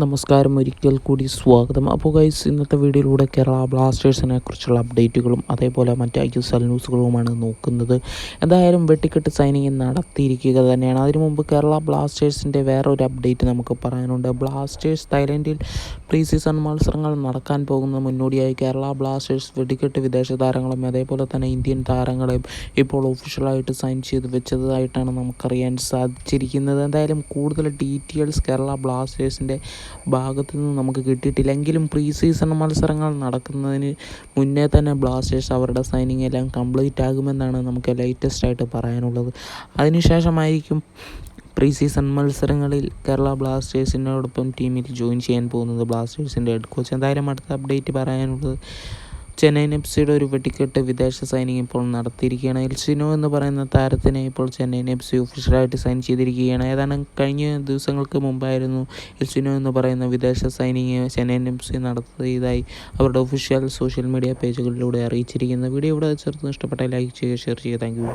നമസ്കാരം, ഒരിക്കൽ കൂടി സ്വാഗതം. അപ്പോൾ ഗൈസ്, ഇന്നത്തെ വീഡിയോയിലൂടെ കേരള ബ്ലാസ്റ്റേഴ്സിനെ കുറിച്ചുള്ള അപ്ഡേറ്റുകളും അതേപോലെ മറ്റ് ISL ന്യൂസുകളുമാണ് നോക്കുന്നത്. എന്തായാലും വെട്ടിക്കെട്ട് സൈനിങ് നടത്തിയിരിക്കുക തന്നെയാണ്. അതിനു മുമ്പ് കേരള ബ്ലാസ്റ്റേഴ്സിൻ്റെ വേറൊരു അപ്ഡേറ്റ് നമുക്ക് പറയാനുണ്ട്. ബ്ലാസ്റ്റേഴ്സ് തായ്ലൻഡിൽ പ്രീ സീസൺ മത്സരങ്ങൾ നടക്കാൻ പോകുന്ന മുന്നോടിയായി കേരള ബ്ലാസ്റ്റേഴ്സ് വെടിക്കെട്ട് വിദേശ താരങ്ങളും അതേപോലെ തന്നെ ഇന്ത്യൻ താരങ്ങളെയും ഇപ്പോൾ ഒഫീഷ്യലായിട്ട് സൈൻ ചെയ്ത് വെച്ചതായിട്ടാണ് നമുക്കറിയാൻ സാധിച്ചിരിക്കുന്നത്. എന്തായാലും കൂടുതൽ ഡീറ്റെയിൽസ് കേരള ബ്ലാസ്റ്റേഴ്സിൻ്റെ ഭാഗത്തു നിന്ന് നമുക്ക് കിട്ടിയിട്ടില്ലെങ്കിലും പ്രീ സീസൺ മത്സരങ്ങൾ നടക്കുന്നതിന് മുന്നേ തന്നെ ബ്ലാസ്റ്റേഴ്സ് അവരുടെ സൈനിങ് എല്ലാം കംപ്ലീറ്റ് ആകുമെന്നാണ് നമുക്ക് ലേറ്റസ്റ്റ് ആയിട്ട് പറയാനുള്ളത്. അതിനുശേഷമായിരിക്കും പ്രീ സീസൺ മത്സരങ്ങളിൽ കേരള ബ്ലാസ്റ്റേഴ്സിനോടൊപ്പം ടീമിൽ ജോയിൻ ചെയ്യാൻ പോകുന്നത് ബ്ലാസ്റ്റേഴ്സിൻ്റെ ഹെഡ് കോച്ച്. എന്തായാലും അടുത്ത അപ്ഡേറ്റ് പറയാനുള്ളത് ചെന്നൈയിൻ FC ഒരു വെടിക്കെട്ട് വിദേശ സൈനിങ് ഇപ്പോൾ നടത്തിയിരിക്കുകയാണ്. എൽസിനോ എന്ന് പറയുന്ന താരത്തിനെ ഇപ്പോൾ ചെന്നൈയിൻ FC ഒഫീഷ്യലായിട്ട് സൈൻ ചെയ്തിരിക്കുകയാണ്. ഏതാനും കഴിഞ്ഞ ദിവസങ്ങൾക്ക് മുമ്പായിരുന്നു എൽസിനോ എന്ന് പറയുന്ന വിദേശ സൈനിങ് ചെന്നൈയിൻ FC നടത്തിയതായി അവരുടെ ഒഫീഷ്യൽ സോഷ്യൽ മീഡിയ പേജുകളിലൂടെ അറിയിച്ചിരിക്കുന്നത്. വീഡിയോ ഇവിടെ ചേർത്ത് ഇഷ്ടപ്പെട്ടാൽ ലൈക്ക് ചെയ്യുക, ഷെയർ ചെയ്യുക. Thank you.